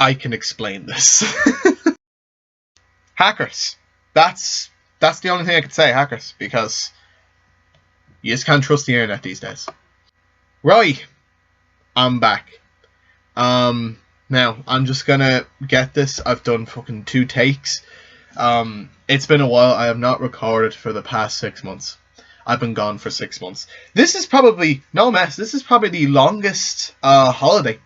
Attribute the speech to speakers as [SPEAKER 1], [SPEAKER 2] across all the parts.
[SPEAKER 1] I can explain this. Hackers. That's the only thing I could say, hackers, because you just can't trust the internet these days. Right, I'm back. Now, I'm just gonna get this. I've done fucking 2 takes. It's been a while. I have not recorded for the past 6 months. I've been gone for 6 months. This is probably, no mess, this is probably the longest holiday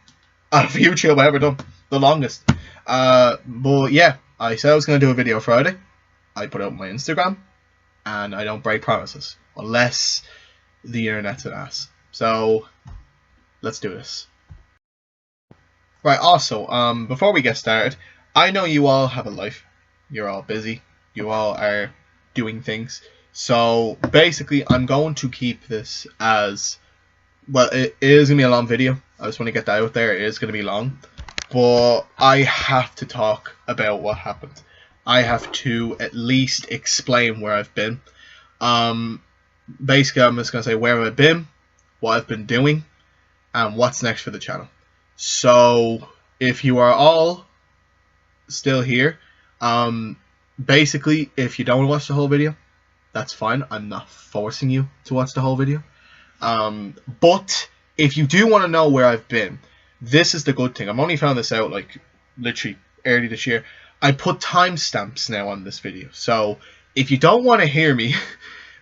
[SPEAKER 1] of YouTube I've ever done. The longest. But yeah, I said I was going to do a video Friday. I put it up on my Instagram. And I don't break promises. Unless the internet's an ass. So, let's do this. Right, also, before we get started, I know you all have a life. You're all busy. You all are doing things. So, basically, I'm going to keep this as... Well, it is going to be a long video. I just want to get that out there. It is going to be long. But I have to talk about what happened. I have to at least explain where I've been. Basically, I'm just going to say where I've been, what I've been doing, and what's next for the channel. So, if you are all still here, basically, if you don't watch the whole video, that's fine. I'm not forcing you to watch the whole video. But if you do want to know where I've been, this is the good thing. I've only found this out like literally early this year. I put timestamps now on this video. So if you don't want to hear me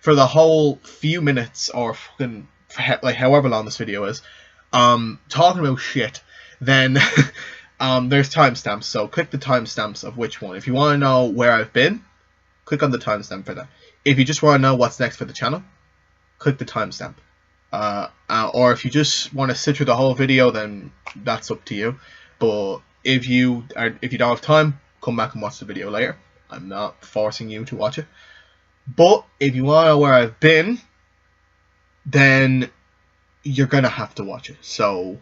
[SPEAKER 1] for the whole few minutes or fucking like however long this video is, talking about shit, then there's timestamps. So click the timestamps of which one. If you want to know where I've been, click on the timestamp for that. If you just want to know what's next for the channel, click the timestamp. Or if you just want to sit through the whole video, then that's up to you. But if you don't have time, come back and watch the video later. I'm not forcing you to watch it. But if you want to know where I've been, then you're gonna have to watch it. So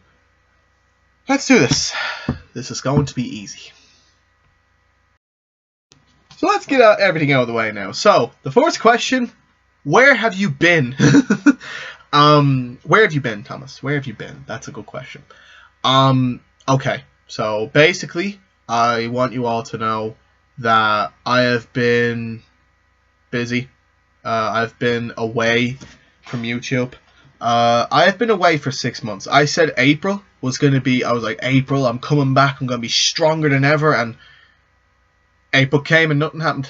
[SPEAKER 1] let's do this. This is going to be easy. So let's get everything out of the way now. So the first question: where have you been? Where have you been, Thomas? Where have you been? That's a good question. Okay, so basically, I want you all to know that I have been busy. I've been away from YouTube. I have been away for 6 months. I said April was going to be, I was like, April, I'm coming back, I'm going to be stronger than ever, and April came and nothing happened.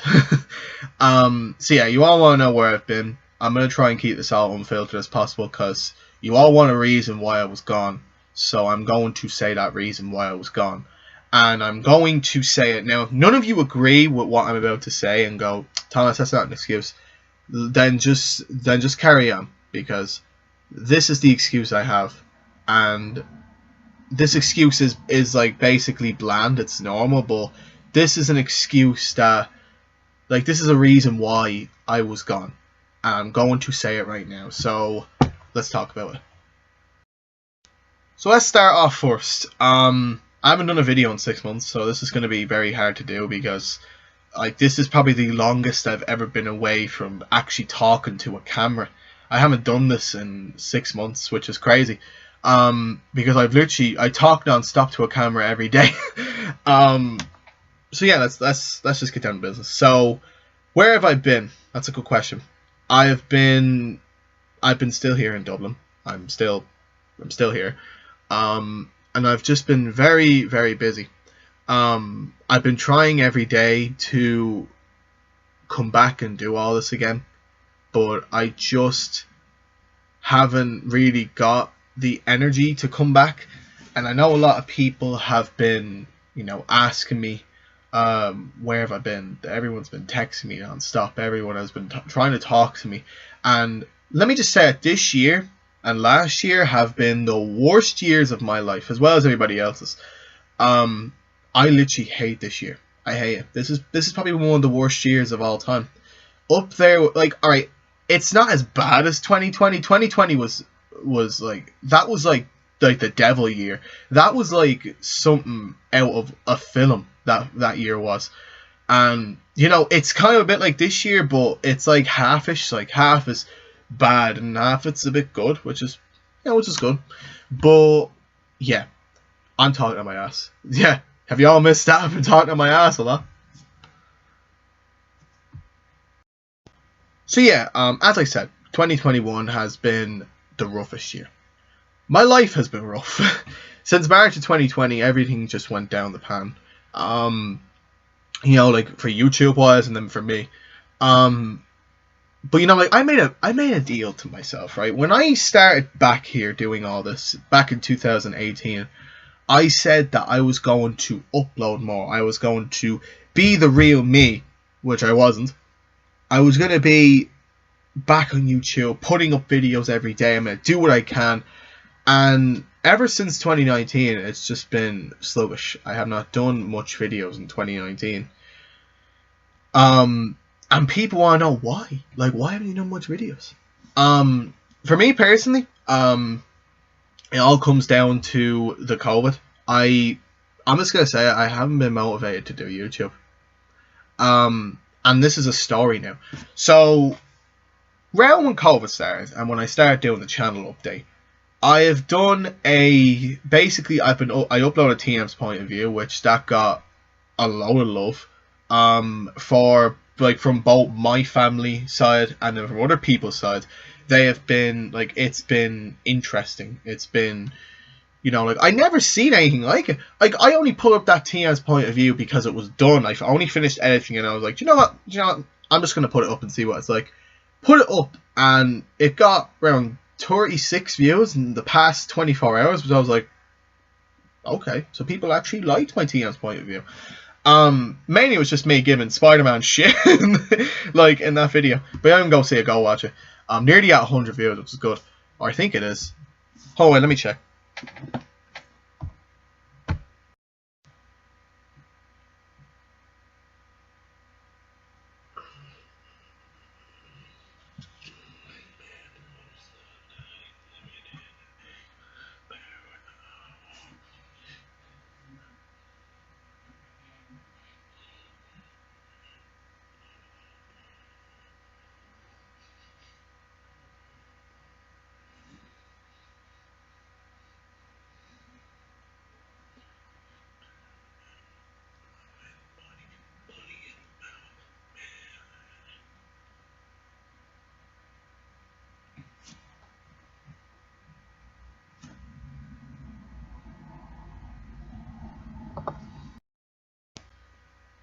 [SPEAKER 1] So yeah, you all want to know where I've been. I'm going to try and keep this all unfiltered as possible because you all want a reason why I was gone. So I'm going to say that reason why I was gone. And I'm going to say it now. If none of you agree with what I'm about to say and go, Thomas, that's not an excuse, then just carry on. Because this is the excuse I have. And this excuse is like basically bland. It's normal. But this is an excuse that, like, this is a reason why I was gone. And I'm going to say it right now. So let's talk about it. So let's start off first. I haven't done a video in 6 months, so this is going to be very hard to do because, like, this is probably the longest I've ever been away from actually talking to a camera. I haven't done this in 6 months, which is crazy. Because I talk non-stop to a camera every day. So yeah, let's just get down to business. So, where have I been? That's a good question. I've been still here in Dublin. I'm still here. And I've just been very, very busy. I've been trying every day to come back and do all this again, but I just haven't really got the energy to come back. And I know a lot of people have been, you know, asking me, where have I been? Everyone's been texting me non-stop. Everyone has been trying to talk to me. And let me just say it, this year and last year have been the worst years of my life, as well as everybody else's. I literally hate this year. I hate it. This is probably one of the worst years of all time. Up there, like, alright, it's not as bad as 2020. 2020 was like, that was like the devil year. That was like something out of a film, that year was. And, you know, it's kind of a bit like this year, but it's like halfish, like half is bad and half it's a bit good, which is, you know, which is good. But yeah, I'm talking on my ass. Yeah, Have you all missed that? I've been talking to my ass a lot. So yeah, as I said, 2021 has been the roughest year. My life has been rough. Since March of 2020, everything just went down the pan. You know, like for YouTube wise, and then for me. But you know, like I made a deal to myself, right? When I started back here doing all this back in 2018, I said that I was going to upload more. I was going to be the real me, which I wasn't. I was going to be back on YouTube, putting up videos every day. I'm going to do what I can. And ever since 2019, it's just been sluggish. I have not done much videos in 2019. And people want to know why. Like, why haven't you done much videos? For me personally, it all comes down to the COVID. I'm just gonna say I haven't been motivated to do YouTube. And this is a story now. So, around when COVID started, and when I started doing the channel update, I have done basically I uploaded TM's point of view, which that got a load of love. For like from both my family side and then from other people's side, they have been like, it's been interesting. It's been, you know, like I never seen anything like it. Like I only put up that TM's point of view because it was done. I only finished editing and I was like, you know what? I'm just gonna put it up and see what it's like. Put it up and it got around 36 views in the past 24 hours, but I was like, okay, so people actually liked my TM's point of view. Mainly it was just me giving Spider-Man shit like in that video. But I'm gonna go see it, go watch it. Nearly at 100 views, which is good. Or I think it is. Hold on, let me check.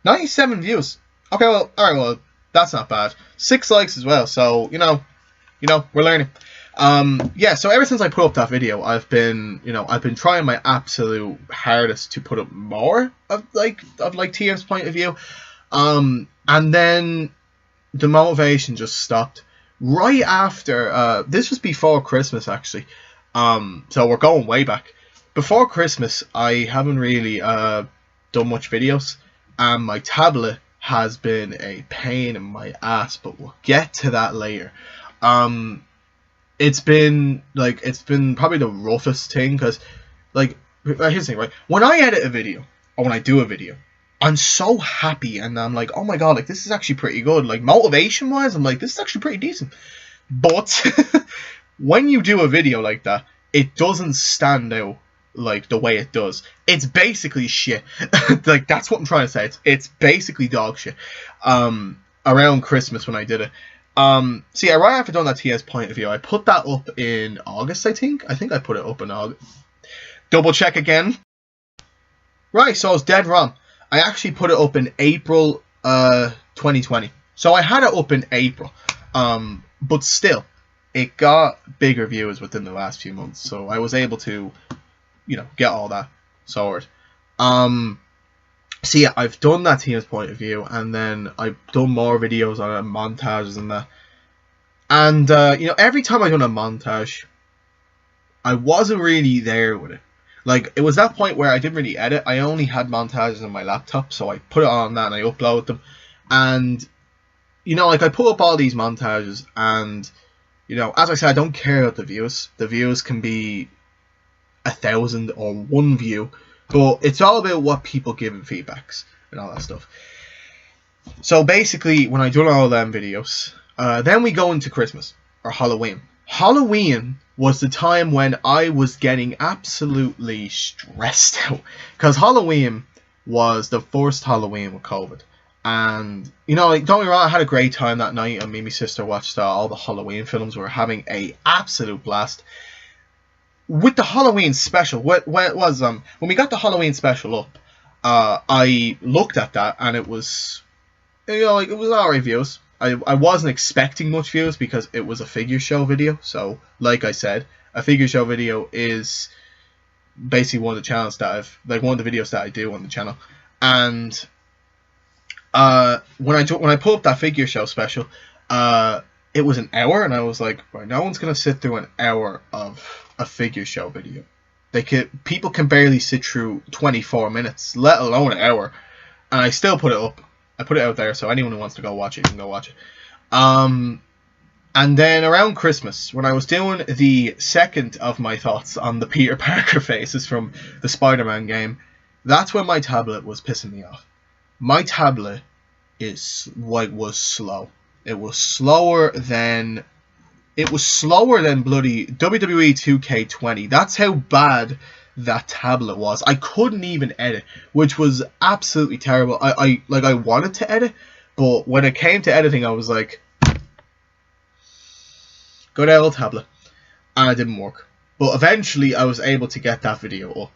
[SPEAKER 1] $97 views. Okay, well, alright, well, that's not bad. 6 likes as well, so, you know, we're learning. Yeah, so ever since I put up that video, I've been trying my absolute hardest to put up more of TM's point of view. And then the motivation just stopped. Right after, this was before Christmas, actually. So we're going way back. Before Christmas, I haven't really, done much videos. And my tablet has been a pain in my ass, but we'll get to that later. It's been probably the roughest thing, because, like, here's the thing, right? When I edit a video, or when I do a video, I'm so happy, and I'm like, oh my god, like, this is actually pretty good. Like, motivation-wise, I'm like, this is actually pretty decent. But, when you do a video like that, it doesn't stand out like the way it does. It's basically shit. Like, that's what I'm trying to say. It's basically dog shit. Around Christmas when I did it. So yeah, right after doing that TS point of view, I put that up in August, I think. I think I put it up in August. Double check again. Right, so I was dead wrong. I actually put it up in April 2020. So I had it up in April. But still, it got bigger views within the last few months. So I was able to, you know, get all that sorted. So yeah, I've done that TM's point of view, and then I've done more videos on it, montages and that. And, you know, every time I done a montage, I wasn't really there with it. Like, it was that point where I didn't really edit. I only had montages on my laptop, so I put it on that and I upload them. And, you know, like, I put up all these montages, and, you know, as I said, I don't care about the views. The views can be 1,000 or 1 view, but it's all about what people give in feedbacks and all that stuff. So basically, when I do all them videos, then we go into Christmas or Halloween. Halloween was the time when I was getting absolutely stressed out, because Halloween was the first Halloween with COVID. And, you know, like, don't get me wrong, I had a great time that night, and me and my sister watched all the Halloween films. We were having a absolute blast. With the Halloween special, when we got the Halloween special up, I looked at that, and it was, you know, like, it was alright views. I wasn't expecting much views because it was a figure show video. So, like I said, a figure show video is basically one of the channels that one of the videos that I do on the channel. And when I pulled up that figure show special, it was an hour, and I was like, right, no one's gonna sit through an hour of a figure show video. People can barely sit through 24 minutes, let alone an hour. And I still put it up. I put it out there, so anyone who wants to go watch it can go watch it. And then around Christmas, when I was doing the second of my thoughts on the Peter Parker faces from the Spider-Man game, that's when my tablet was pissing me off. My tablet was slow. It was slower than bloody WWE 2K20. That's how bad that tablet was. I couldn't even edit, which was absolutely terrible. I wanted to edit, but when it came to editing, I was like, go to old tablet, and it didn't work. But eventually, I was able to get that video up.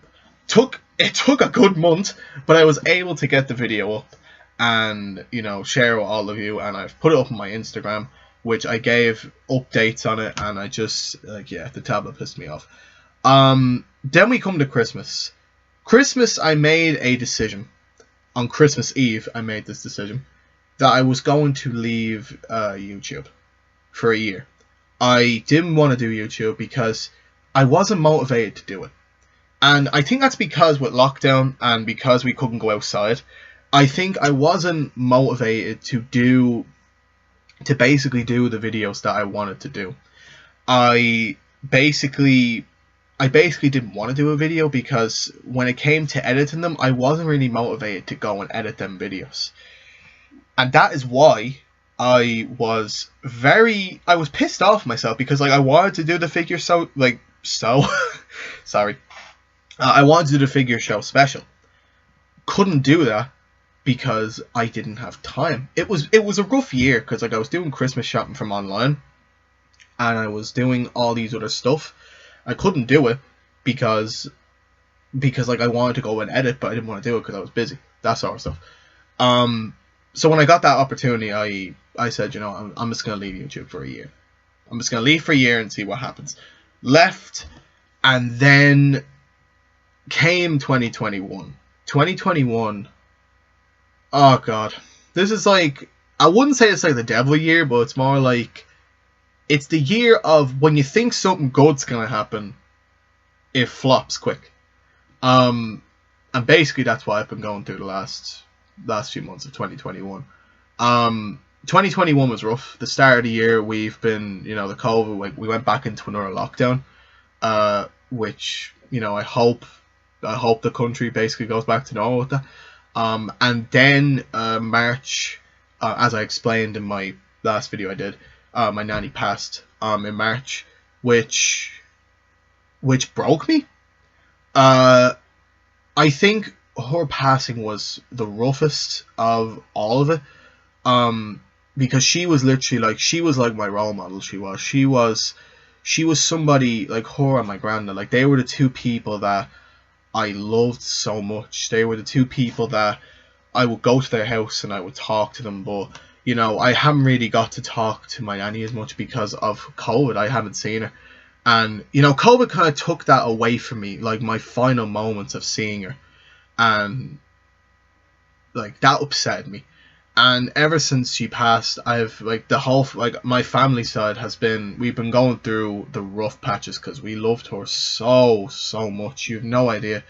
[SPEAKER 1] It took a good month, but I was able to get the video up and, you know, share with all of you. And I've put it up on my Instagram, which I gave updates on it, and I just, like, yeah, the tablet pissed me off. Then we come to Christmas. Christmas, I made a decision. On Christmas Eve, I made this decision that I was going to leave YouTube for a year. I didn't want to do YouTube because I wasn't motivated to do it. And I think that's because with lockdown and because we couldn't go outside, I think I wasn't motivated to basically do the videos that I wanted to do. I basically didn't want to do a video because when it came to editing them, I wasn't really motivated to go and edit them videos. And that is why I was pissed off myself, because like I wanted to do the figure sorry. I wanted to do the figure show special. Couldn't do that because I didn't have time. It was a rough year because like I was doing Christmas shopping from online, and I was doing all these other stuff. I couldn't do it because like I wanted to go and edit, but I didn't want to do it because I was busy. That sort of stuff. So when I got that opportunity, I said, you know, I'm just gonna leave YouTube for a year. I'm just gonna leave for a year and see what happens. Left, and then came 2021. 2021. Oh god, this is like, I wouldn't say it's like the devil year, but it's more like it's the year of when you think something good's gonna happen, it flops quick. And basically that's what I've been going through the last few months of 2021. 2021 was rough. The start of the year, we've been, you know, the COVID, we went back into another lockdown, which, you know, I hope the country basically goes back to normal with that. And then March, as I explained in my last video I did, my nanny passed in March, which broke me. I think her passing was the roughest of all of it, because she was literally like, she was like my role model. She was somebody like her and my granddad. Like, they were the two people that I loved so much. They were the two people that I would go to their house and I would talk to them. But, you know, I haven't really got to talk to my nanny as much because of COVID. I haven't seen her. And, you know, COVID kind of took that away from me, like my final moments of seeing her. And, like, that upset me. And ever since she passed, I've, like, my family side we've been going through the rough patches because we loved her so much. You have no idea.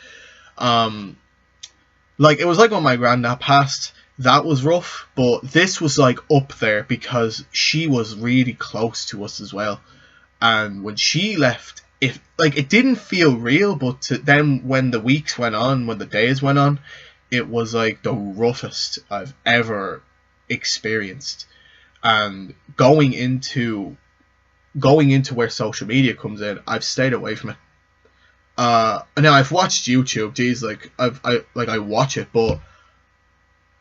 [SPEAKER 1] Like, it was like when my granddad passed, that was rough, but this was, like, up there because she was really close to us as well. And when she left, it didn't feel real, but then when the weeks went on, when the days went on, it was like the roughest I've ever experienced. And going into where social media comes in, I've stayed away from it. Now I've watched YouTube. Geez, like I watch it, but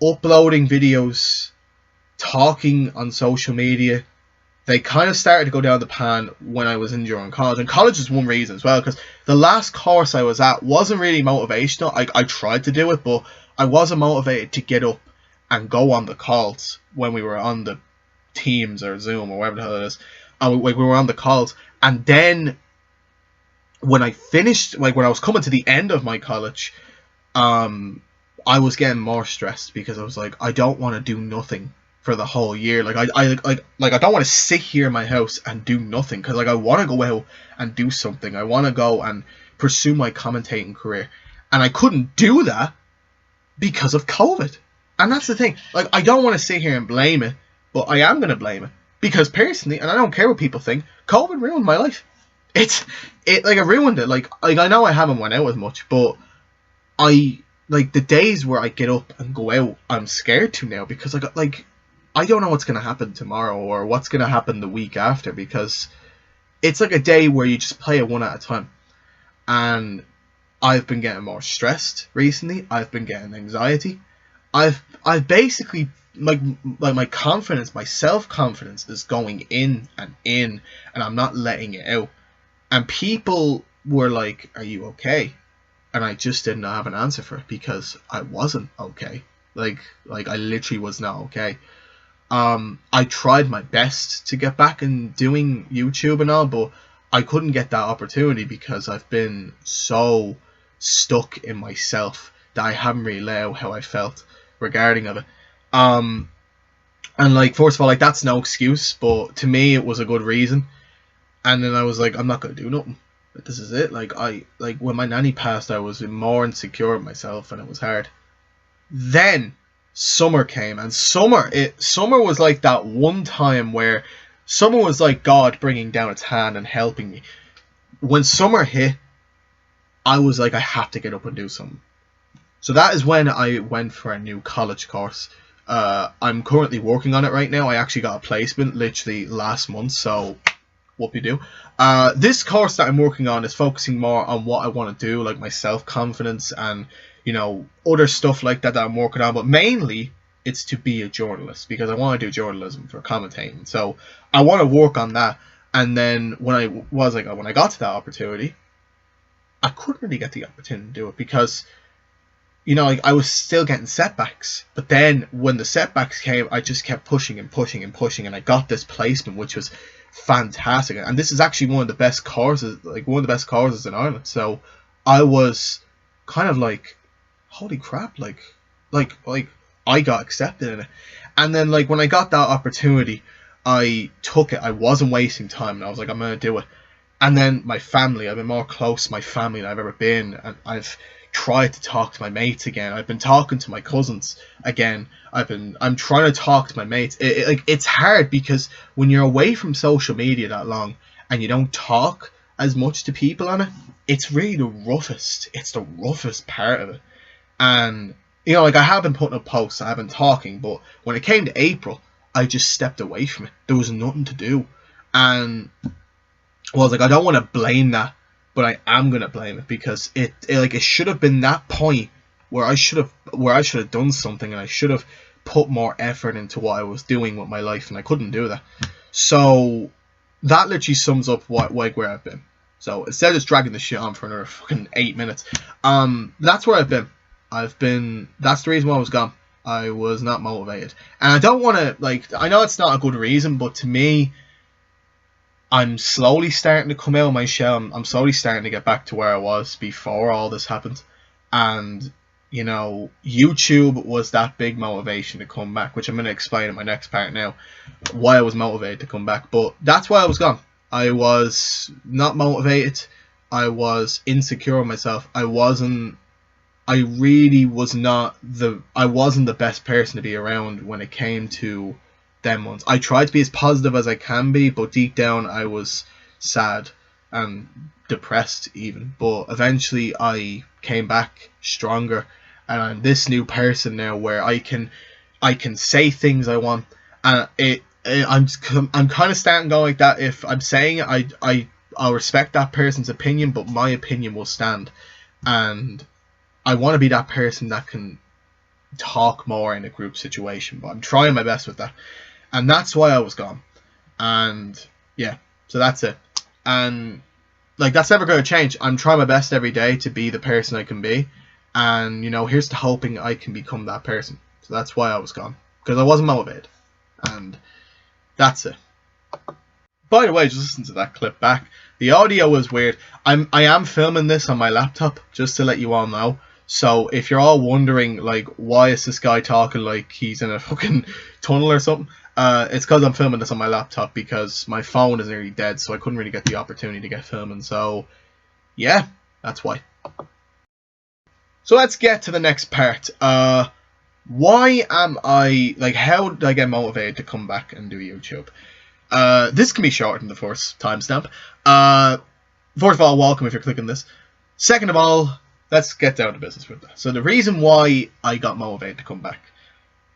[SPEAKER 1] uploading videos, talking on social media, they kind of started to go down the pan when I was in during college. And college is one reason as well, because the last course I was at wasn't really motivational. I tried to do it, but I wasn't motivated to get up and go on the calls when we were on the Teams or Zoom or whatever the hell it is. We were on the calls. And then when I finished, like when I was coming to the end of my college, I was getting more stressed because I was like, I don't want to do nothing for the whole year. Like I don't want to sit here in my house and do nothing, because like I want to go out and do something. I want to go and pursue my commentating career, and I couldn't do that because of COVID. And that's the thing. Like, I don't want to sit here and blame it, but I am gonna blame it because personally, and I don't care what people think, COVID ruined my life. It ruined it. Like I know I haven't went out as much, but like the days where I get up and go out, I'm scared to now, because I don't know what's going to happen tomorrow or what's going to happen the week after, because it's like a day where you just play it one at a time. And I've been getting more stressed recently. I've been getting anxiety. I've basically, like my confidence, my self-confidence is going in, and I'm not letting it out. And people were like, are you okay? And I just didn't have an answer for it, because I wasn't okay. Like I literally was not okay. I tried my best to get back and doing YouTube and all, but I couldn't get that opportunity because I've been so stuck in myself that I haven't really let out how I felt regarding of it. And like, first of all, like, that's no excuse, but to me it was a good reason. And then I was like, I'm not gonna do nothing. Like, this is it. Like when my nanny passed, I was more insecure of myself, and it was hard. Then summer came, and summer was like that one time where summer was like God bringing down its hand and helping me. When summer hit, I was like, I have to get up and do something. So that is when I went for a new college course. I'm currently working on it right now. I actually got a placement literally last month, so whoop-de-doo. This course that I'm working on is focusing more on what I want to do, like my self-confidence and, you know, other stuff like that I'm working on. But mainly, it's to be a journalist, because I want to do journalism for commentating. So I want to work on that. And then when I got to that opportunity, I couldn't really get the opportunity to do it because, you know, like, I was still getting setbacks. But then when the setbacks came, I just kept pushing and pushing and pushing, and I got this placement, which was fantastic. And this is actually one of the best courses, in Ireland. So I was kind of like, holy crap, like I got accepted in it. And then, like, when I got that opportunity, I took it. I wasn't wasting time, and I was like, I'm gonna do it. And then my family, I've been more close to my family than I've ever been, and I've tried to talk to my mates again. I've been talking to my cousins again. I'm trying to talk to my mates. It's hard because when you're away from social media that long and you don't talk as much to people on it, it's really the roughest. It's the roughest part of it. And, you know, like, I have been putting up posts, I have been talking, but when it came to April, I just stepped away from it. There was nothing to do. And I was like, I don't want to blame that, but I am gonna blame it, because it should have been that point where I should have done something, and I should have put more effort into what I was doing with my life, and I couldn't do that. So that literally sums up where I've been. So instead of just dragging the shit on for another fucking 8 minutes, that's where I've been. That's the reason why I was gone. I was not motivated, and I don't want to, like, I know it's not a good reason, but to me, I'm slowly starting to come out of my shell. I'm slowly starting to get back to where I was before all this happened. And, you know, YouTube was that big motivation to come back, which I'm going to explain in my next part now, why I was motivated to come back. But that's why I was gone. I was not motivated. I was insecure of myself. I wasn't the best person to be around when it came to them ones. I tried to be as positive as I can be, but deep down I was sad and depressed even. But eventually I came back stronger, and I'm this new person now where I can say things I want, and I'm kind of starting to go like that. If I'm saying it, I'll respect that person's opinion, but my opinion will stand. And I want to be that person that can talk more in a group situation, but I'm trying my best with that. And that's why I was gone. And yeah, so that's it. And like, that's never going to change. I'm trying my best every day to be the person I can be. And, you know, here's to hoping I can become that person. So that's why I was gone. Because I wasn't motivated. And that's it. By the way, just listen to that clip back. The audio was weird. I am filming this on my laptop, just to let you all know. So if you're all wondering, like, why is this guy talking like he's in a fucking tunnel or something, it's because I'm filming this on my laptop because my phone is nearly dead, so I couldn't really get the opportunity to get filming. So, yeah, that's why. So let's get to the next part. Why am I, like, how did I get motivated to come back and do YouTube? This can be shorter than the first timestamp. First of all, welcome if you're clicking this. Second of all, let's get down to business with that. So the reason why I got motivated to come back.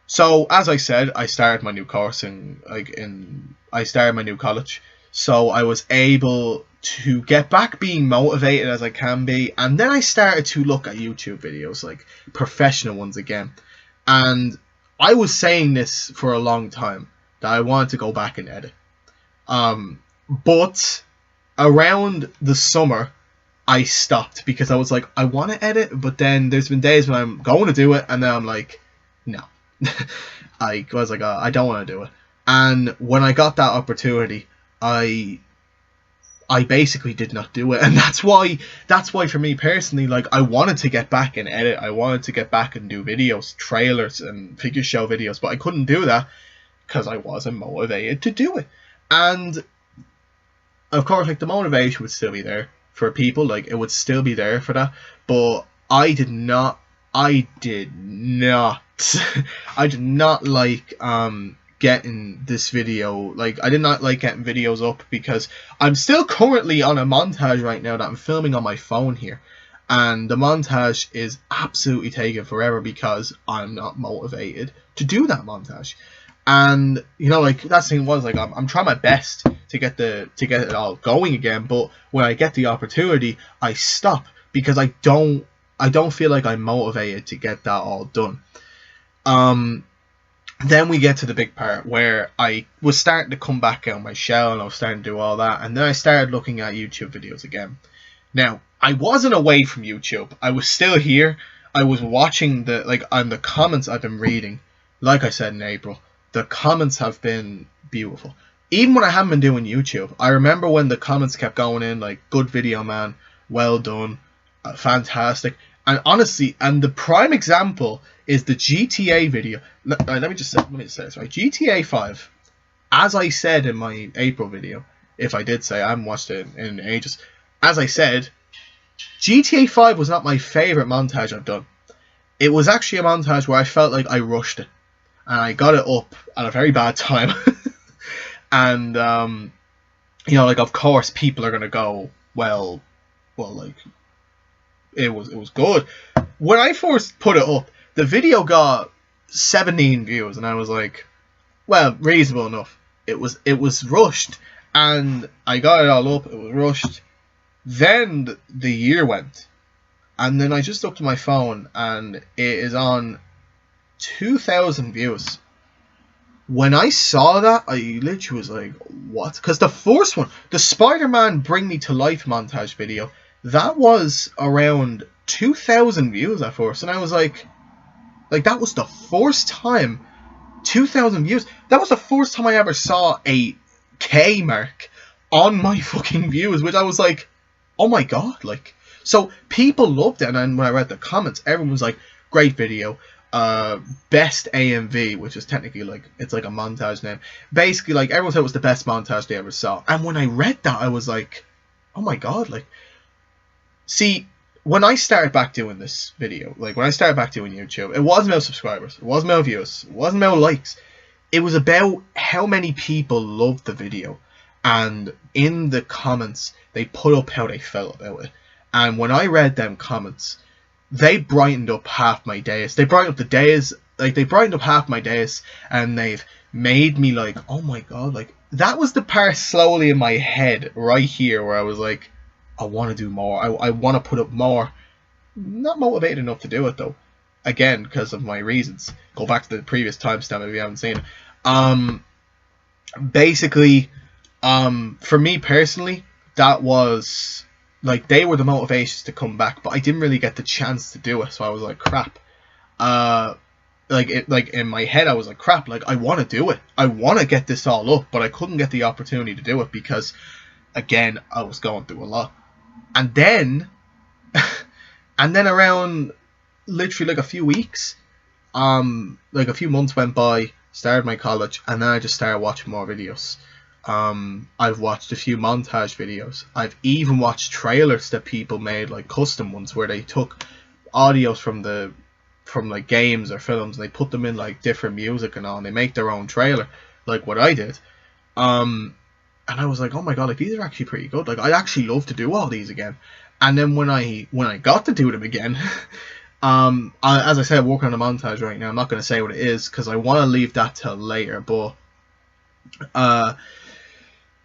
[SPEAKER 1] So as I said, I started my new course I started my new college. So I was able to get back being motivated as I can be, and then I started to look at YouTube videos, like professional ones again. And I was saying this for a long time that I wanted to go back and edit. But around the summer, I stopped because I was like, I want to edit, but then there's been days when I'm going to do it, and then I'm like, no. I was like, I don't want to do it. And when I got that opportunity, I basically did not do it, and that's why for me personally, like, I wanted to get back and edit. I wanted to get back and do videos, trailers, and figure show videos, but I couldn't do that because I wasn't motivated to do it. And of course, like, the motivation would still be there for people, like, it would still be there for that, but I did not like getting this video, like, I did not like getting videos up because I'm still currently on a montage right now that I'm filming on my phone here, and the montage is absolutely taking forever because I'm not motivated to do that montage. And, you know, like, that thing was, like, I'm trying my best to get it all going again, but when I get the opportunity, I stop because I don't feel like I'm motivated to get that all done. Then we get to the big part where I was starting to come back out of my shell, and I was starting to do all that, and then I started looking at YouTube videos again. Now, I wasn't away from YouTube. I was still here. I was watching on the comments I've been reading. Like I said in April, the comments have been beautiful. Even when I haven't been doing YouTube, I remember when the comments kept going in, like, good video, man, well done, fantastic. And honestly, and the prime example is the GTA video. Let me just say this, right? GTA 5, as I said in my April video, if I did say, I haven't watched it in ages, as I said, GTA 5 was not my favourite montage I've done. It was actually a montage where I felt like I rushed it, and I got it up at a very bad time. And, you know, like, of course, people are going to go, well, like, it was good. When I first put it up, the video got 17 views, and I was like, well, reasonable enough. It was rushed, and I got it all up. It was rushed. Then the year went, and then I just looked at my phone, and it is on 2,000 views. When I saw that, I literally was like, what? Because the first one, the Spider-Man Bring Me to Life montage video, that was around 2,000 views at first, and I was like, that was the first time 2,000 views. That was the first time I ever saw a K mark on my fucking views, which I was like, oh my god, like, so people loved it. And then when I read the comments, everyone was like, great video, best AMV, which is technically, like, it's like a montage name. Basically, like, everyone said it was the best montage they ever saw. And when I read that, I was like, oh my god, like, see, when I started back doing this video, like, when I started back doing YouTube, it wasn't about subscribers, it wasn't about views, it wasn't about likes. It was about how many people loved the video, and in the comments, they put up how they felt about it. And when I read them comments, they brightened up half my days. They brightened up half my days, and they've made me like, oh my god, like, that was the part slowly in my head right here where I was like, I want to do more. I want to put up more. Not motivated enough to do it though. Again, because of my reasons. Go back to the previous timestamp if you haven't seen it. Basically, for me personally, that was like they were the motivations to come back, but I didn't really get the chance to do it, so I was like, crap. Like in my head, I was like, crap. Like I want to do it. I want to get this all up, but I couldn't get the opportunity to do it because, again, I was going through a lot. And then, and then around literally like a few weeks, like a few months went by, started my college, and then I just started watching more videos. I've watched a few montage videos. I've even watched trailers that people made, like custom ones, where they took audios from like games or films and they put them in like different music and all, and they make their own trailer, like what I did. And I was like, oh my god, like these are actually pretty good. Like I'd actually love to do all these again. And then when I got to do them again, as I said, I'm working on a montage right now. I'm not going to say what it is because I want to leave that till later. But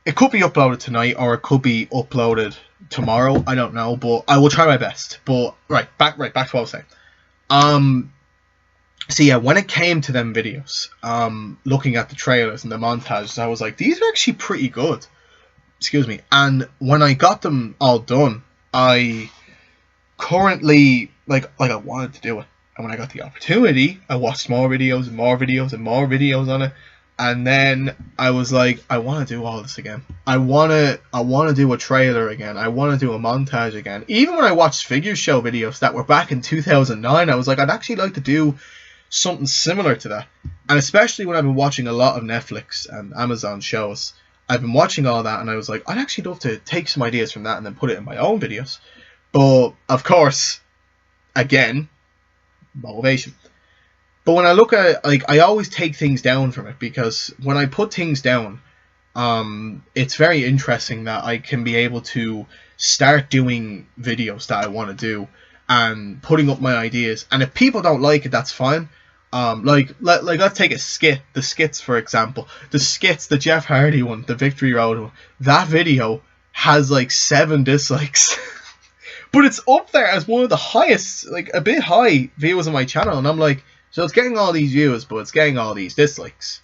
[SPEAKER 1] it could be uploaded tonight or it could be uploaded tomorrow. I don't know, but I will try my best. But back to what I was saying. So yeah, when it came to them videos, looking at the trailers and the montages, I was like, these are actually pretty good. Excuse me. And when I got them all done, I currently, like I wanted to do it. And when I got the opportunity, I watched more videos and more videos and more videos on it. And then I was like, I want to do all this again. I want to do a trailer again. I want to do a montage again. Even when I watched figure show videos that were back in 2009, I was like, I'd actually like to do something similar to that. And especially when I've been watching a lot of Netflix and Amazon shows, I've been watching all that, and I was like, I'd actually love to take some ideas from that and then put it in my own videos. But of course, again, motivation. But when I look at it, like, I always take things down from it, because when I put things down, it's very interesting that I can be able to start doing videos that I want to do and putting up my ideas. And if people don't like it, that's fine. Like let's take a skit. The skits, for example. The skits, the Jeff Hardy one, the Victory Road one. That video has like 7 dislikes. But it's up there as one of the highest, like a bit high views on my channel. And I'm like, so it's getting all these views, but it's getting all these dislikes.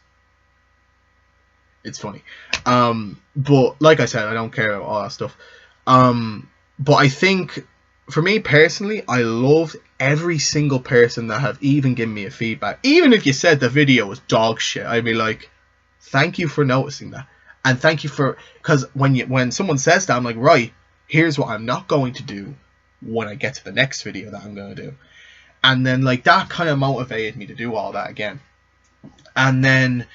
[SPEAKER 1] It's funny. But like I said, I don't care about all that stuff. But I think, for me personally, I loved every single person that have even given me a feedback. Even if you said the video was dog shit, I'd be like, thank you for noticing that. And thank you for, because when someone says that, I'm like, right, here's what I'm not going to do when I get to the next video that I'm going to do. And then like that kind of motivated me to do all that again. And then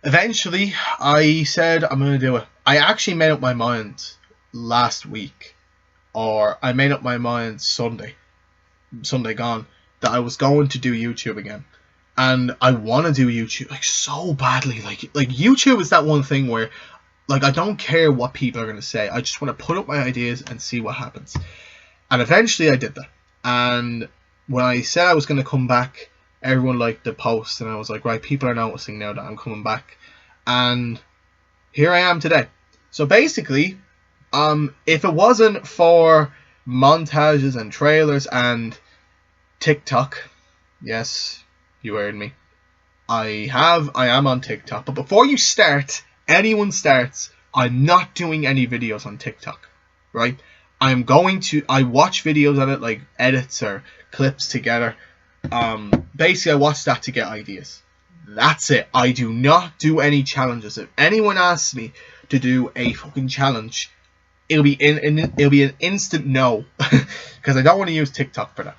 [SPEAKER 1] eventually I said, I'm going to do it. I actually made up my mind last week. Or I made up my mind Sunday gone, that I was going to do YouTube again. And I want to do YouTube like so badly. Like YouTube is that one thing where like I don't care what people are going to say. I just want to put up my ideas and see what happens. And eventually I did that. And when I said I was going to come back, everyone liked the post, and I was like, right, people are noticing now that I'm coming back. And here I am today. So basically, if it wasn't for montages and trailers and TikTok, yes, you heard me, I am on TikTok. But before anyone starts, I'm not doing any videos on TikTok, right? I watch videos on it, like edits or clips together. Basically I watch that to get ideas. That's it. I do not do any challenges. If anyone asks me to do a fucking challenge, it'll be an instant no, because I don't want to use TikTok for that.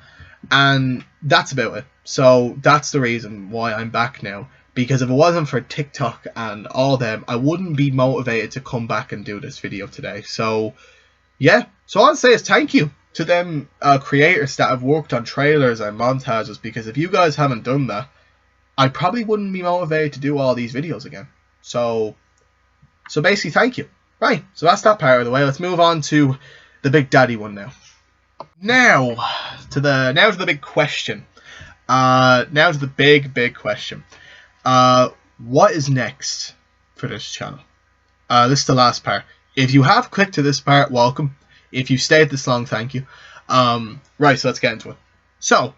[SPEAKER 1] And that's about it. So that's the reason why I'm back now. Because if it wasn't for TikTok and all them, I wouldn't be motivated to come back and do this video today. So yeah. So all I'll say is thank you to them creators that have worked on trailers and montages. Because if you guys haven't done that, I probably wouldn't be motivated to do all these videos again. So basically, thank you. Right, so that's that part of the way. Let's move on to the big daddy one now. Now to the big question. Now to the big question. What is next for this channel? This is the last part. If you have clicked to this part, welcome. If you stayed this long, thank you. Right, so let's get into it. So,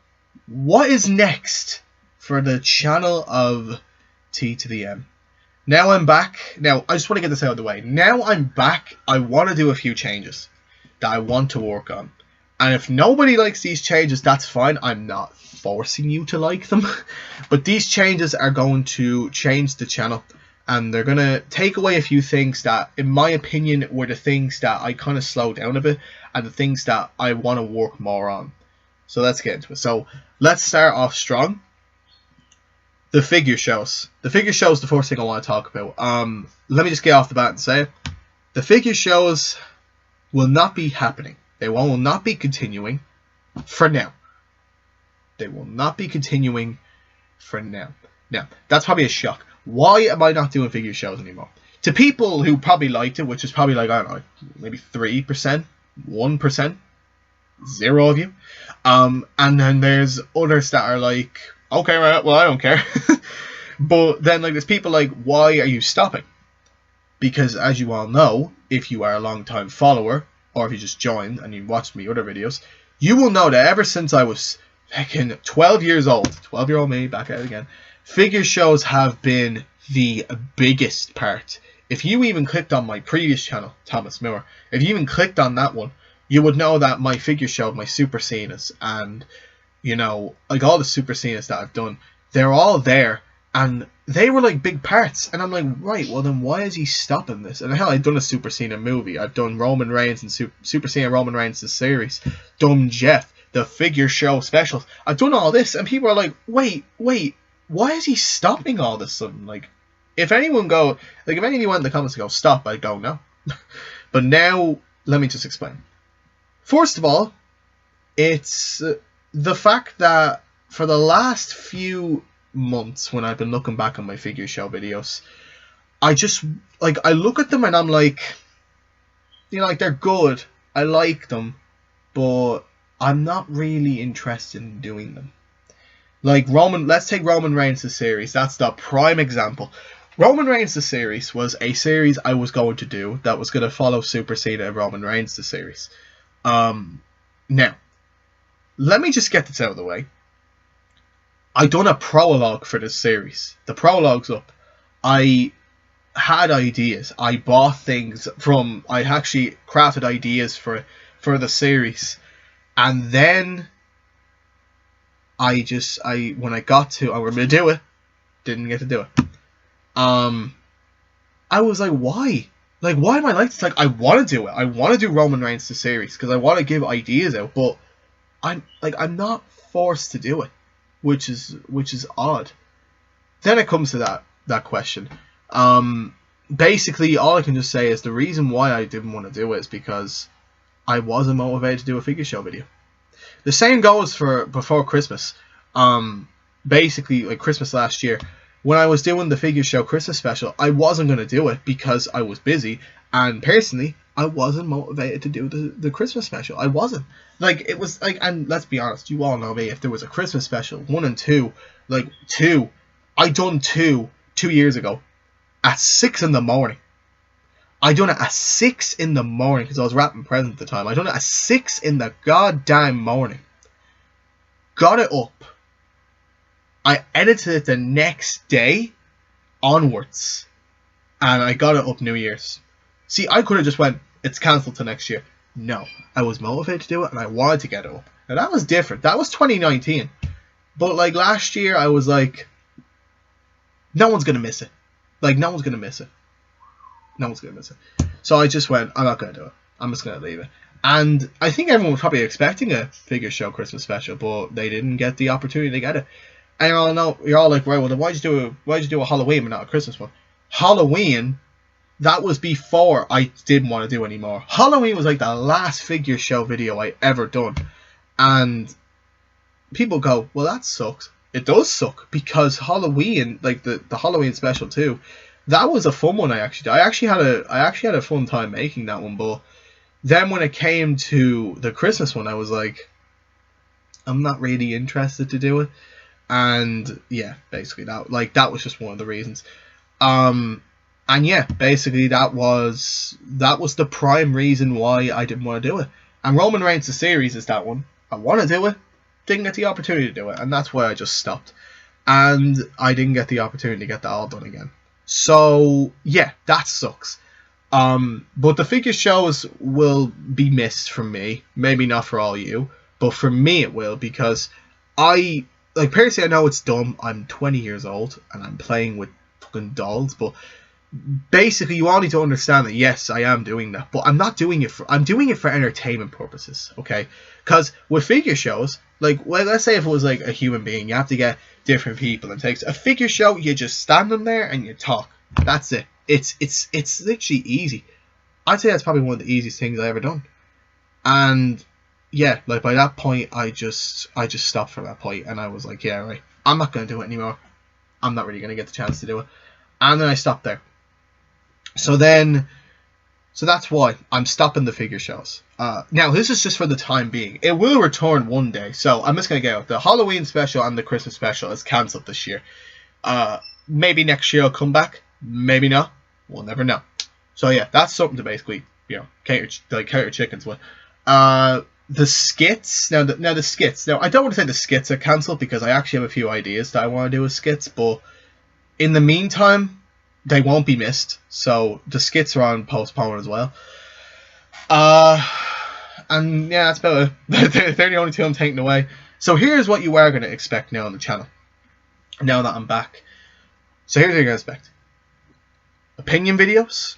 [SPEAKER 1] what is next for the channel of T to the M? Now I'm back. Now, I just want to get this out of the way. Now I'm back, I want to do a few changes that I want to work on. And if nobody likes these changes, that's fine. I'm not forcing you to like them. But these changes are going to change the channel. And they're going to take away a few things that, in my opinion, were the things that I kind of slowed down a bit. And the things that I want to work more on. So let's get into it. So let's start off strong. The figure shows. The figure shows the first thing I want to talk about. Let me just get off the bat and say it. The figure shows will not be happening. They will not be continuing for now. They will not be continuing for now. Now, that's probably a shock. Why am I not doing figure shows anymore? To people who probably liked it, which is probably like, I don't know, maybe 3%, 1%, 0 of you. And then there's others that are like, okay, right, well, I don't care. But then like there's people like, why are you stopping? Because as you all know, if you are a long time follower, or if you just joined and you watched me other videos, you will know that ever since I was fucking 12 years old, 12-year-old me, back at it again, figure shows have been the biggest part. If you even clicked on my previous channel, Thomas Moore, if you even clicked on that one, you would know that my figure show, my Super Cenas, and, you know, like all the Super Cenas that I've done, they're all there, and they were like big parts. And I'm like, right, well then why is he stopping this? And hell, I've done a Super Cena movie. I've done Roman Reigns and Super Cena Roman Reigns the series. Done Jeff, the figure show specials. I've done all this, and people are like, wait, why is he stopping all this sudden? Like, if anyone went in the comments and go, stop, I'd go, no. But now, let me just explain. First of all, it's the fact that for the last few months when I've been looking back on my figure show videos, I just, like, I look at them and I'm like, you know, like, they're good, I like them, but I'm not really interested in doing them. Like, let's take Roman Reigns the series, that's the prime example. Roman Reigns the series was a series I was going to do that was going to follow Super Cena and Roman Reigns the series. Now, let me just get this out of the way. I done a prologue for this series. The prologue's up. I had ideas. I bought things from... I actually crafted ideas for the series. And then when I got to... I was going to do it. Didn't get to do it. I was like, why? Like, why am I like this? Like, I want to do it. I want to do Roman Reigns the series because I want to give ideas out. But I'm not forced to do it. Which is odd. Then it comes to that question. Basically, all I can just say is the reason why I didn't want to do it is because I wasn't motivated to do a figure show video. The same goes for before Christmas. Basically, like Christmas last year, when I was doing the figure show Christmas special, I wasn't going to do it because I was busy. And personally, I wasn't motivated to do the Christmas special. I wasn't. Like, it was like, and let's be honest, you all know me, if there was a Christmas special, 1 and 2, like 2, I done 2 years ago at 6 in the morning. I done it at 6 in the morning because I was wrapping presents at the time. I done it at 6 in the goddamn morning. Got it up. I edited it the next day onwards. And I got it up New Year's. See, I could have just went, it's cancelled till next year. No, I was motivated to do it and I wanted to get it up. Now that was different. That was 2019. But like last year, I was like, no one's going to miss it. Like, no one's going to miss it. No one's going to miss it. So I just went, I'm not going to do it. I'm just going to leave it. And I think everyone was probably expecting a figure show Christmas special, but they didn't get the opportunity to get it. And you're all like, right, well then why'd you do a Halloween but not a Christmas one? Halloween, that was before I didn't want to do anymore. Halloween was like the last figure show video I ever done. And people go, well that sucks. It does suck because Halloween, like the Halloween special too, that was a fun one. I actually had a fun time making that one. But then when it came to the Christmas one, I was like, I'm not really interested to do it. And yeah, basically that was just one of the reasons. And yeah, basically that was the prime reason why I didn't want to do it. And Roman Reigns the series is that one. I want to do it, didn't get the opportunity to do it, and that's why I just stopped. And I didn't get the opportunity to get that all done again. So yeah, that sucks. But the figure shows will be missed from me. Maybe not for all you, but for me it will, because personally, I know it's dumb. I'm 20 years old and I'm playing with fucking dolls, but basically you all need to understand that yes, I am doing that, but I'm doing it for entertainment purposes, okay? Because with figure shows, let's say if it was like a human being, you have to get different people and takes a figure show, you just stand them there and you talk. That's it. It's literally easy. I'd say that's probably one of the easiest things I ever done. And yeah, by that point I just stopped from that point, and I was like, yeah, right, I'm not gonna do it anymore. I'm not really gonna get the chance to do it. And then I stopped there. So that's why I'm stopping the figure shows. Now, this is just for the time being. It will return one day. So I'm just going to get out. The Halloween special and the Christmas special is cancelled this year. Maybe next year I'll come back. Maybe not. We'll never know. So yeah, that's something to basically, count your chickens with. The skits. Now the skits. Now, I don't want to say the skits are cancelled, because I actually have a few ideas that I want to do with skits. But in the meantime, they won't be missed, so the skits are on postpone as well. And yeah, that's about it. They're the only two I'm taking away. So here's what you are going to expect now on the channel, now that I'm back. So here's what you're going to expect. Opinion videos,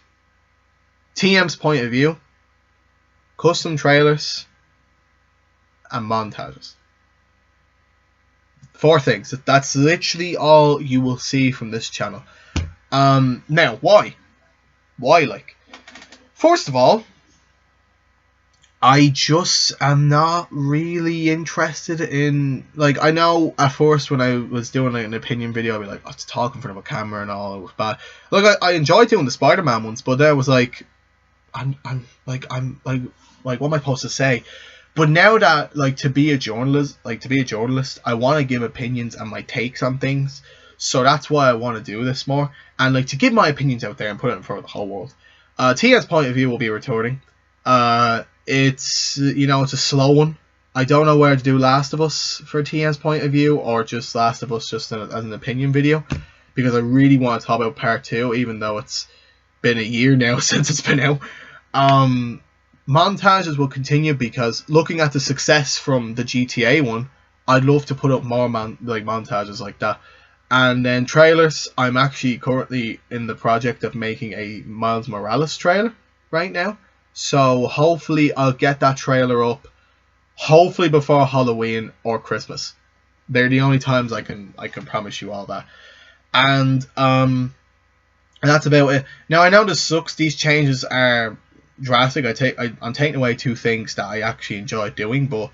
[SPEAKER 1] TM's point of view, custom trailers, and montages. 4 things. That's literally all you will see from this channel. Now, why? First of all, I just am not really interested in, I know at first when I was doing an opinion video, I'd be like, it's talking in front of a camera and all, it was bad. I enjoyed doing the Spider-Man ones, but then it was like, what am I supposed to say? But now that, to be a journalist, I want to give opinions and my takes on things. So that's why I want to do this more, and to give my opinions out there and put it in front of the whole world. TN's point of view will be returning. It's it's a slow one. I don't know whether to do Last of Us for TN's point of view, or just Last of Us just as an opinion video, because I really want to talk about part 2, even though it's been a year now since it's been out. Montages will continue, because looking at the success from the GTA one, I'd love to put up more montages like that. And then trailers, I'm actually currently in the project of making a Miles Morales trailer right now. So hopefully I'll get that trailer up, hopefully before Halloween or Christmas. They're the only times I can promise you all that. And that's about it. Now, I know this sucks. These changes are drastic. I'm taking away 2 things that I actually enjoyed doing, but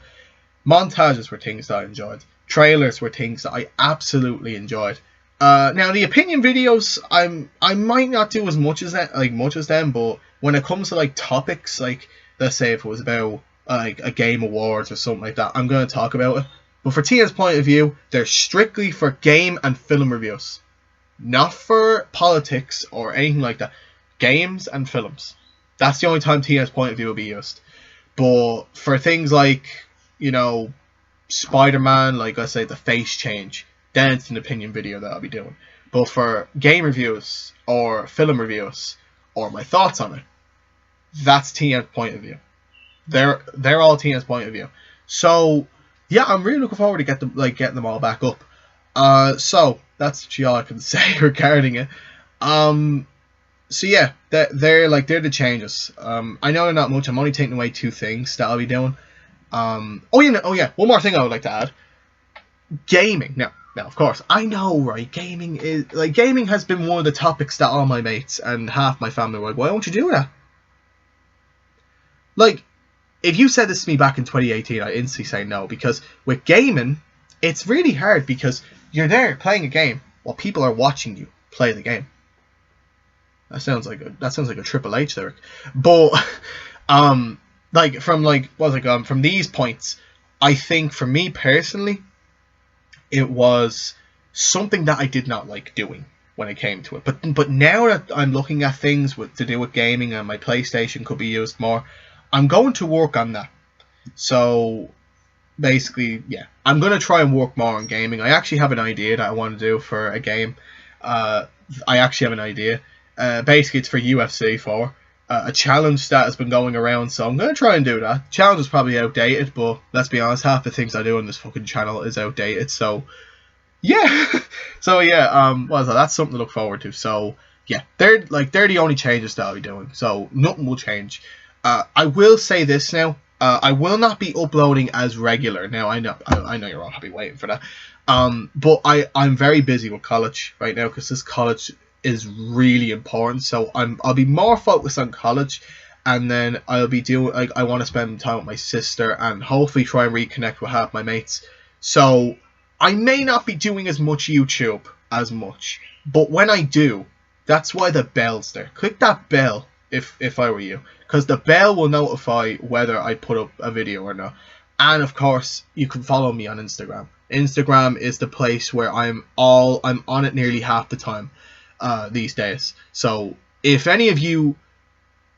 [SPEAKER 1] montages were things that I enjoyed. Trailers were things that I absolutely enjoyed. Now the opinion videos, I might not do as much as them, but when it comes to topics, let's say if it was about a game awards or something like that, I'm going to talk about it. But for TN's point of view, they're strictly for game and film reviews, not for politics or anything like that. Games and films. That's the only time TN's point of view will be used. But for things like, Spider-Man, I say the face change, then it's an opinion video that I'll be doing. But for game reviews or film reviews or my thoughts on it, that's TN's point of view. They're all TN's point of view. So yeah, I'm really looking forward to getting them all back up. So that's all I can say regarding it. So yeah, they're the changes. I know they're not much. I'm only taking away 2 things that I'll be doing. Oh yeah, one more thing I would like to add. Gaming. Now of course, I know, right, gaming has been one of the topics that all my mates and half my family were like, why don't you do that? If you said this to me back in 2018, I'd instantly say no, because with gaming, it's really hard, because you're there playing a game while people are watching you play the game. That sounds like a Triple H lyric. But from these points, I think for me personally, it was something that I did not like doing. when it came to it. But now that I'm looking at things to do with gaming and my PlayStation could be used more, I'm going to work on that. So basically, yeah, I'm going to try and work more on gaming. I actually have an idea that I want to do for a game. I actually have an idea. Basically, it's for UFC 4. A challenge that has been going around, so I'm going to try and do that. Challenge is probably outdated, but let's be honest, half the things I do on this fucking channel is outdated, so yeah. So yeah, that's something to look forward to. So yeah, they're the only changes that I'll be doing, so nothing will change. I will say this now, I will not be uploading as regular. Now I know you're all happy waiting for that. But I'm very busy with college right now because this college is really important, so I'll be more focused on college, and then I'll be doing, like, I want to spend time with my sister and hopefully try and reconnect with half my mates. So I may not be doing as much YouTube as much, but when I do, that's why the bell's there. Click that bell if I were you, because the bell will notify whether I put up a video or not. And of course, you can follow me on Instagram. Instagram is the place where I'm on it nearly half the time these days. So if any of you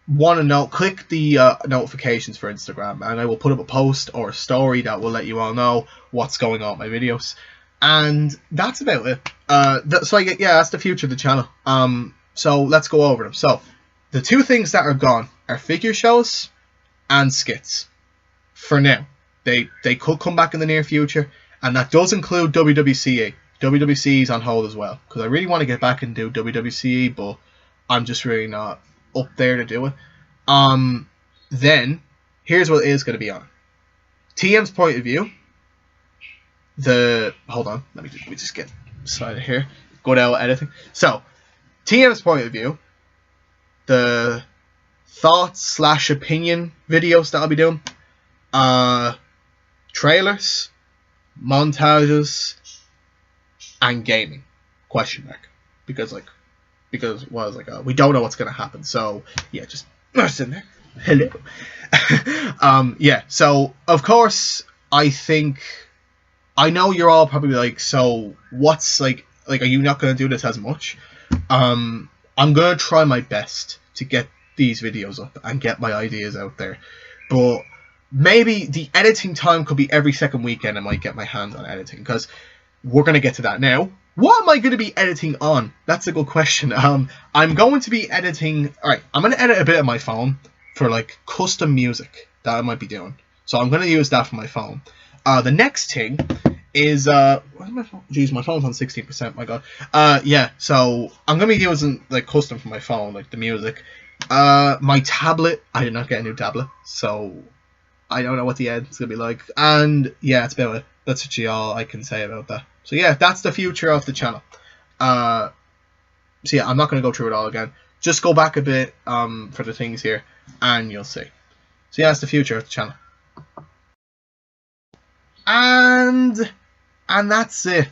[SPEAKER 1] want to know, click the notifications for Instagram, and I will put up a post or a story that will let you all know what's going on with my videos. And that's about it. So that's the future of the channel. So let's go over them. So the two things that are gone are figure shows and skits. For now, they could come back in the near future, and that does include WWCE. WWCE is on hold as well, because I really want to get back and do WWCE, but I'm just really not up there to do it. Then here's what it is going to be on. TM's point of view. Hold on, let me just get started here. Go down editing. So TM's point of view. The thoughts / opinion videos that I'll be doing. Trailers, montages, and gaming, question mark, because we don't know what's gonna happen, so yeah, just in there. Hello. Yeah, so of course I know you're all probably like, so what's like are you not gonna do this as much? I'm gonna try my best to get these videos up and get my ideas out there, but maybe the editing time could be every second weekend. I might get my hands on editing, because we're going to get to that now. What am I going to be editing on? That's a good question. I'm going to be editing... Alright, I'm going to edit a bit of my phone for, like, custom music that I might be doing. So I'm going to use that for my phone. The next thing is... where's my phone? Jeez, my phone's on 16%, my god. Yeah, so I'm going to be using, like, custom for my phone, like, the music. My tablet... I did not get a new tablet, so I don't know what the end's going to be like. And, yeah, that's about it. That's actually all I can say about that. So yeah, that's the future of the channel. So yeah, I'm not going to go through it all again. Just go back a bit for the things here, and you'll see. So yeah, that's the future of the channel. And that's it.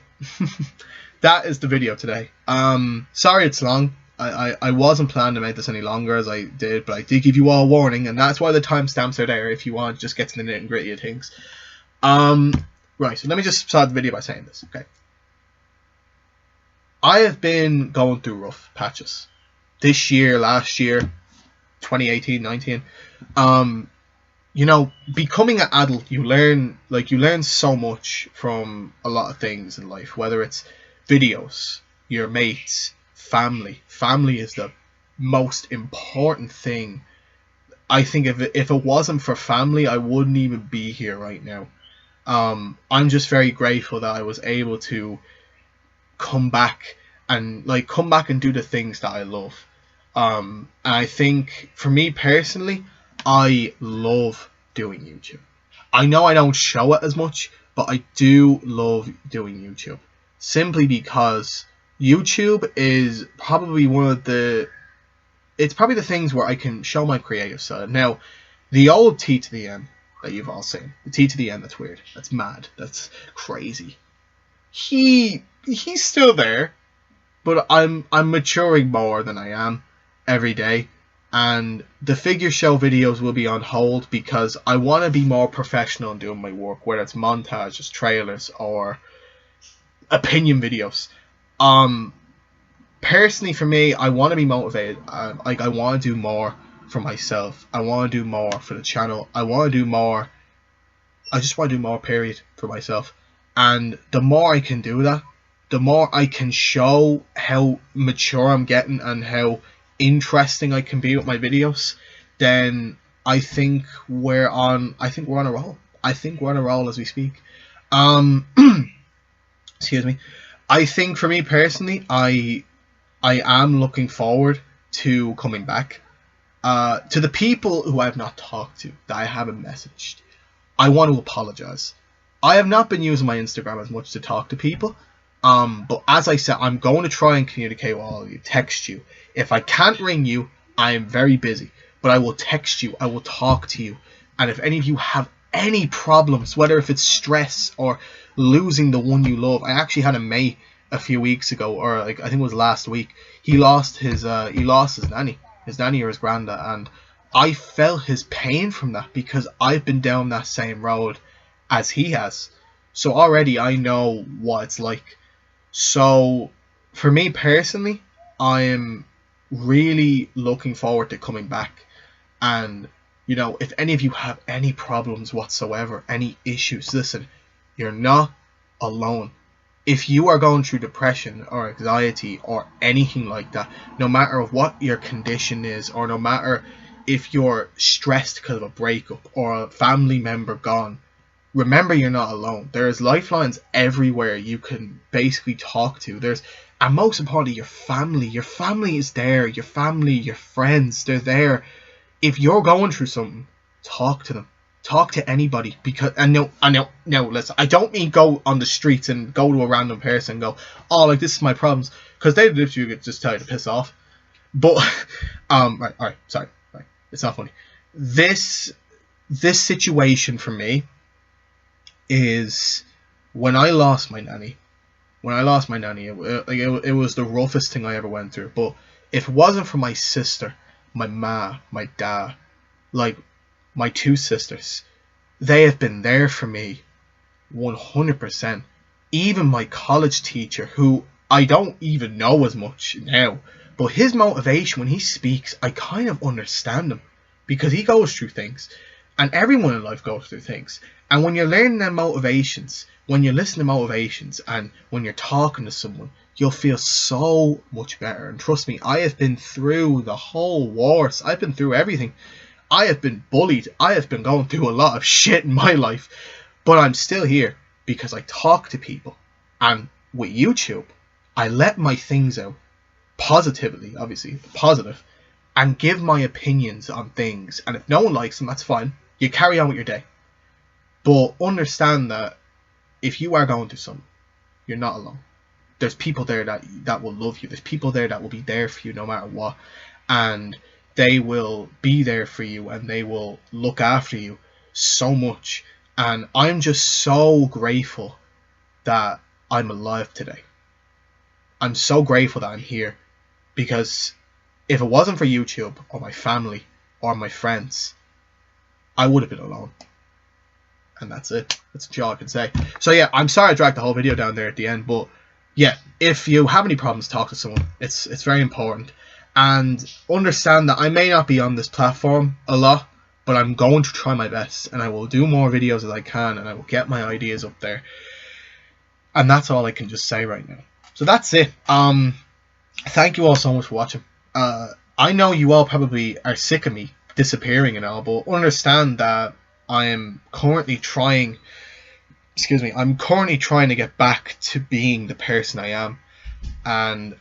[SPEAKER 1] That is the video today. Sorry it's long. I wasn't planning to make this any longer as I did, but I did give you all a warning, and that's why the timestamps are there if you want to just get to the nitty and gritty of things. Right, so let me just start the video by saying this, okay? I have been going through rough patches. This year, last year, 2018, 19. You know, becoming an adult, you learn so much from a lot of things in life, whether it's videos, your mates, family. Family is the most important thing. I think if it wasn't for family, I wouldn't even be here right now. I'm just very grateful that I was able to come back and do the things that I love. And I think for me personally, I love doing YouTube. I know I don't show it as much, but I do love doing YouTube, simply because YouTube is probably it's probably the things where I can show my creative side. Now, the old T to the M that you've all seen. The T to the N, that's weird. That's mad. That's crazy. He's still there, but I'm maturing more than I am every day, and the figure show videos will be on hold because I want to be more professional in doing my work, whether it's montages, trailers, or opinion videos. personally for me, I want to be motivated. Like, I want to do more for myself. I want to do more for the channel. I want to do more. I just want to do more, period, for myself. And the more I can do that, the more I can show how mature I'm getting and how interesting I can be with my videos, then I think we're on a roll. I think we're on a roll as we speak. Excuse me. I think for me personally, I am looking forward to coming back. To the people who I have not talked to, that I haven't messaged, I want to apologize. I have not been using my Instagram as much to talk to people. But as I said, I'm going to try and communicate with all of you, text you. If I can't ring you, I am very busy. But I will text you, I will talk to you. And if any of you have any problems, whether if it's stress or losing the one you love. I actually had a mate a few weeks ago, or like I think it was last week. He lost his nanny or his granddad, and I felt his pain from that because I've been down that same road as he has. So already I know what it's like. So for me personally, I am really looking forward to coming back. And you know, if any of you have any problems whatsoever, any issues, listen, you're not alone. If you are going through depression or anxiety or anything like that, no matter what your condition is, or no matter if you're stressed because of a breakup or a family member gone, remember you're not alone. There's lifelines everywhere you can basically talk to. And most importantly, your family. Your family is there. Your family, your friends, they're there. If you're going through something, talk to them. Talk to anybody, because I know, listen, I don't mean go on the streets and go to a random person and go, oh, like, this is my problems, because they literally just tell you to piss off. But right, sorry, it's not funny. This situation for me is when I lost my nanny. It was the roughest thing I ever went through. But if it wasn't for my sister, my ma, my dad, like my two sisters, they have been there for me 100%. Even my college teacher, who I don't even know as much now, but his motivation when he speaks, I kind of understand him, because he goes through things, and everyone in life goes through things. And when you're learning their motivations, when you listen to motivations, and when you're talking to someone, you'll feel so much better. And trust me, I have been through the whole wars. I've been through everything. I have been bullied. I have been going through a lot of shit in my life. But I'm still here because I talk to people. And with YouTube, I let my things out positively, obviously, positive, and give my opinions on things. And if no one likes them, that's fine. You carry on with your day. But understand that if you are going through something, you're not alone. There's people there that will love you. There's people there that will be there for you no matter what. And they will be there for you, and they will look after you so much. And I'm just so grateful that I'm alive today. I'm so grateful that I'm here, because if it wasn't for YouTube or my family or my friends, I would have been alone. And that's it. That's all I can say. So yeah, I'm sorry I dragged the whole video down there at the end, but yeah, if you have any problems, talk to someone. It's very important. And understand that I may not be on this platform a lot, but I'm going to try my best, and I will do more videos as I can, and I will get my ideas up there. And that's all I can just say right now. So that's it. Thank you all so much for watching. I know you all probably are sick of me disappearing and all, but understand that I am currently trying to get back to being the person I am. And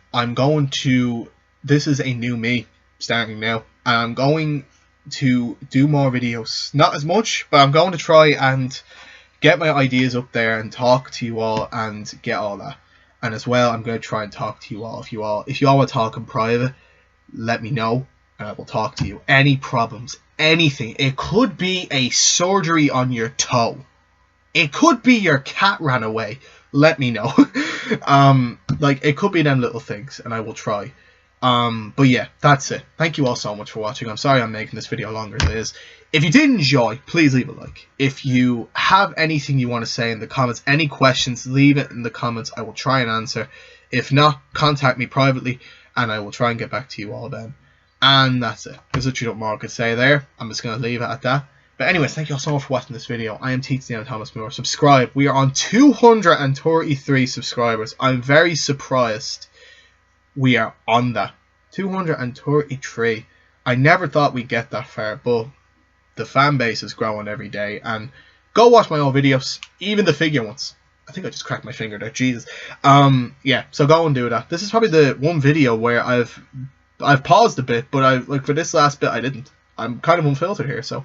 [SPEAKER 1] this is a new me starting now. And I'm going to do more videos. Not as much, but I'm going to try and get my ideas up there and talk to you all and get all that. And as well, I'm going to try and talk to you all. If you all want to talk in private, let me know, and I will talk to you. Any problems, anything. It could be a surgery on your toe. It could be your cat ran away. Let me know. Like, it could be them little things, and I will try. But yeah, that's it. Thank you all so much for watching. I'm sorry I'm making this video longer than it is. If you did enjoy, please leave a like. If you have anything you want to say in the comments, any questions, leave it in the comments. I will try and answer. If not, contact me privately, and I will try and get back to you all then. And that's it. There's literally nothing more I could say there. I'm just going to leave it at that. But anyways, thank you all so much for watching this video. I am Teaching Thomas Moore. Subscribe. We are on 233 subscribers. I'm very surprised we are on that. 233. I never thought we'd get that far, but the fan base is growing every day. And go watch my old videos, even the figure ones. I think I just cracked my finger there. Jesus. Yeah. So go and do that. This is probably the one video where I've paused a bit, but like for this last bit I didn't. I'm kind of unfiltered here, so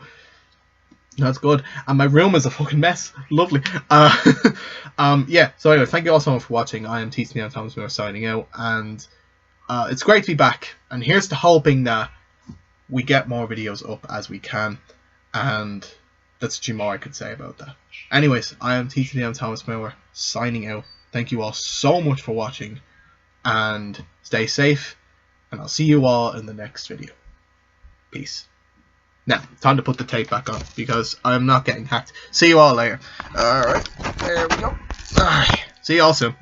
[SPEAKER 1] that's good. And my room is a fucking mess. Lovely. Yeah. So anyway, thank you all so much for watching. I am Teaching Thomas Moore signing out, and it's great to be back. And here's to hoping that we get more videos up as we can, and that's actually more I could say about that. Anyways, I am Teaching Thomas Moore signing out. Thank you all so much for watching, and stay safe, and I'll see you all in the next video. Peace. Now, time to put the tape back on, because I'm not getting hacked. See you all later. Alright, there we go. Alright, see you all soon.